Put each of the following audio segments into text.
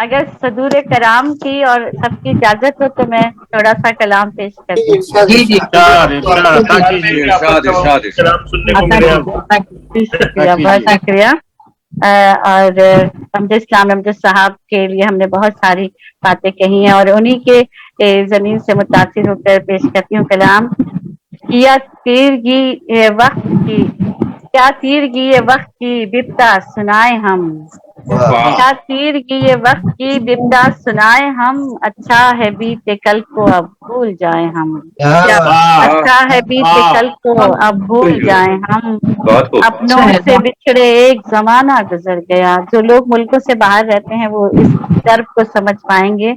اگر صدور کرام کی اور سب کی اجازت ہو تو میں تھوڑا سا کلام پیش کر دوں. جی ارشاد ارشاد ارشاد. کلام سننے کو ملے آپ کو. شکریہ، بہت شکریہ. اور امجد اسلام امجد صاحب کے لیے ہم نے بہت ساری باتیں کہی ہیں اور انہی کے زمین سے متاثر ہو کر پیش کرتی ہوں کلام. کیا تیرگی وقت کی، کیا تیرگی وقت کی بپتا سنائے ہم، کیا تیرگی وقت کی بپتا سنائے ہم، اچھا ہے بیتے کل کو اب بھول جائیں ہم، اچھا ہے بیتے کل کو اب بھول جائیں ہم. بہت خوب. اپنوں سے بچھڑے ایک زمانہ گزر گیا. جو لوگ ملکوں سے باہر رہتے ہیں وہ اس درد کو سمجھ پائیں گے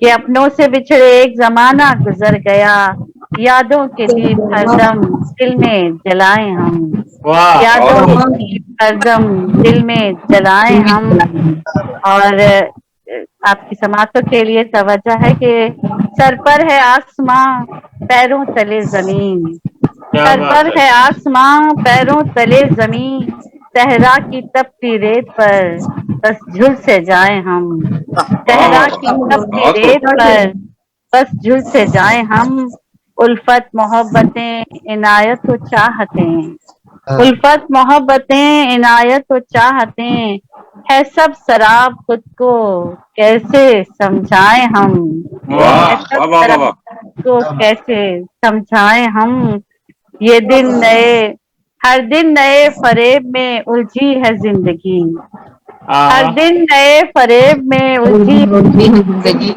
کہ اپنوں سے بچھڑے ایک زمانہ گزر گیا، یادوں کے دیپ ہر دم دل میں جلائیں ہم، یادوں کے دیپ ہر دم دل میں جلائیں ہم. اور آپ کی سماعتوں کے لیے توجہ ہے کہ سر پر ہے آسماں پیروں تلے زمین، سر پر ہے آسماں پیروں تلے زمین، صحرا کی تپتی ریت پر بس جھل سے جائیں ہم، صحرا کی تپتی بہت خوب. ریت پر بس جھل سے جائیں ہم. الفت محبتیں عنایت و چاہتیں، الفت محبتیں عنایت و چاہتیں، ہے سب سراب خود کو کیسے سمجھائیں ہم، ہے واہ سب واہ واہ واہ سراب واہ. خود کو کیسے سمجھائیں ہم. یہ دن نئے، ہر دن نئے فریب میں الجھی ہے زندگی، ہر دن نئے فریب میں الجھی زندگی،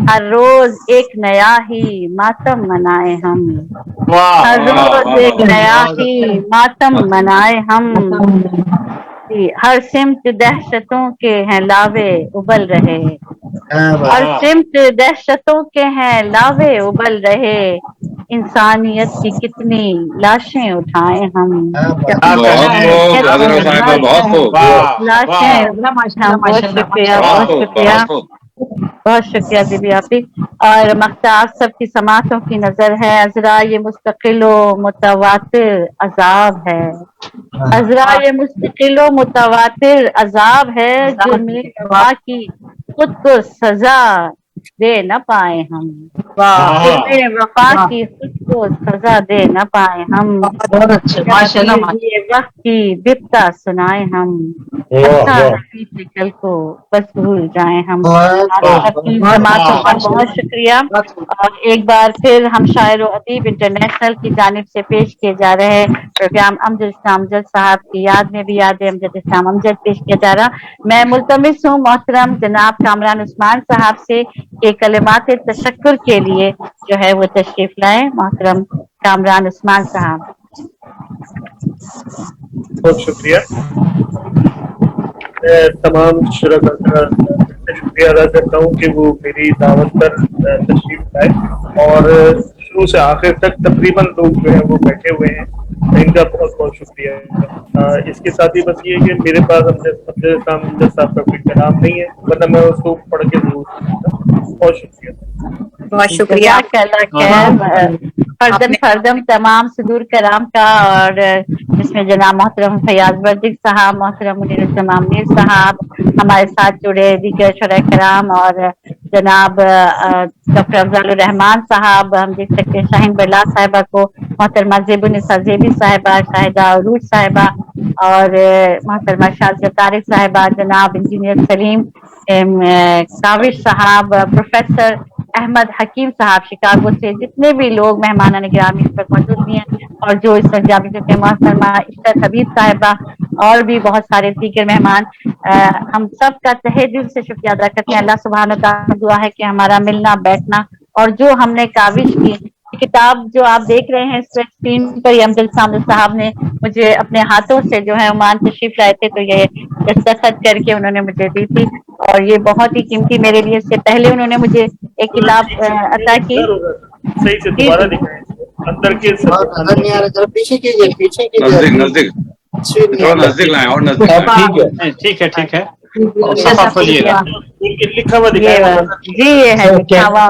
ہر روز ایک نیا ہی ماتم منائے ہم، ہر واہ روز واہ واہ ایک نیا ہی ماتم منائے ہم. ہر سمت دہشتوں کے ہیں لاوے ابل رہے، ہر سمت دہشتوں کے ہیں لاوے ابل رہے، انسانیت کی کتنی لاشیں اٹھائیں ہم، بہت خوب انسانیت حضرت صاحبہ، بہت کی خوب. لاشیں ہم. بہت شکریہ، بہت بہت خوب شکریہ، بہت خوب. بہت شکریہ دیدی آپ کی. اور مختار سب کی سماعتوں کی نظر ہے. عذرا یہ مستقل و متواتر عذاب ہے، عذرا یہ مستقل و متواتر عذاب ہے، جرم وفا کی خود کو سزا دے نہ پائے ہم، جرم وفا کی خود کو سزا دے نہ پائے ہم. کیا تیرگی وقت کی بپتا سنائے ہم، اچھا ہے بیتے کل کو بس بھول جائیں ہم. آپ سب کی سماعتوں کا بہت شکریہ. اور ایک بار پھر ہم شاعر و ادیب انٹرنیشنل کی جانب سے پیش کیے جا رہے پروگرام امجد اسلام امجد صاحب کی یاد میں بھی یاد امجد اسلام امجد پیش کیا جا رہا. میں ملتمس ہوں محترم جناب کامران عثمان صاحب سے کہ کلمات تشکر کے لیے جو ہے وہ تشریف لائیں. محترم کامران عثمان صاحب. بہت شکریہ. میں تمام شرکا کا شکریہ ادا کرتا ہوں کہ وہ میری دعوت پر تشریف لائے اور شروع سے آخر تک تقریباً لوگ جو ہیں وہ بیٹھے ہوئے ہیں. ان کا بہت بہت شکریہ. اس کے ساتھ ہی بس یہ ہے کہ میرے پاس امجد صاحب کا کوئی کلام نہیں ہے ورنہ میں اس کو پڑھ کے ضرور سناتا. بہت شکریہ. بہت شکریہ. جزاک اللہ خیر. فردن فردن تمام صدور کرام کا، اور جس میں جناب محترم فیاض وردی صاحب، محترم منیر الزمان میر صاحب ہمارے ساتھ جڑے، دیگر شرح کرام، اور جناب ڈاکٹر افضل الرحمان صاحب، ہم دیکھ سکتے ہیں شاہین برلا صاحبہ کو، محترمہ زیب النساء زیبی صاحبہ، شاہدہ عروج صاحبہ، اور محترمہ شاذیہ طارق صاحبہ، جناب انجینئر سلیم کاوش صاحب، پروفیسر احمد حکیم صاحب شکاگو سے، جتنے بھی لوگ مہمانان گرامی اس وقت موجود بھی ہیں اور جو اس وقت جا بھی چکے ہیں، محترمہ عشرت حبیب صاحبہ اور بھی بہت سارے دیگر مہمان، ہم سب کا تہہ دل سے شکریہ ادا کرتے ہیں. اللہ سبحانہ وتعالیٰ دعا ہے کہ ہمارا ملنا بیٹھنا اور جو ہم نے کاوش کی کتاب جو آپ دیکھ رہے ہیں اسکرین پر، یہ امجد اسلام صاحب نے مجھے اپنے ہاتھوں سے جو ہے عمان تشریف لائے تھے تو یہ دستخط کر کے انہوں نے مجھے دی تھی، اور یہ بہت ہی قیمتی میرے لیے. اس سے پہلے انہوں نے مجھے ایک تھوڑا کتاب ٹھیک سے عطا کی. بلر ہوگا. صحیح سے جی دوبارہ جی دکھائیں اس کو اندر کے پیچھے کیجیے پیچھے نزدیک کیجیے. نزدیک تھوڑا نزدیک لائیں اور نزدیک لائیں. ٹھیک ہے ٹھیک ہے. جی صفحہ کھولیے گا. لکھا ہوا یہ دکھائیں. جی یہ ہے لکھا ہوا.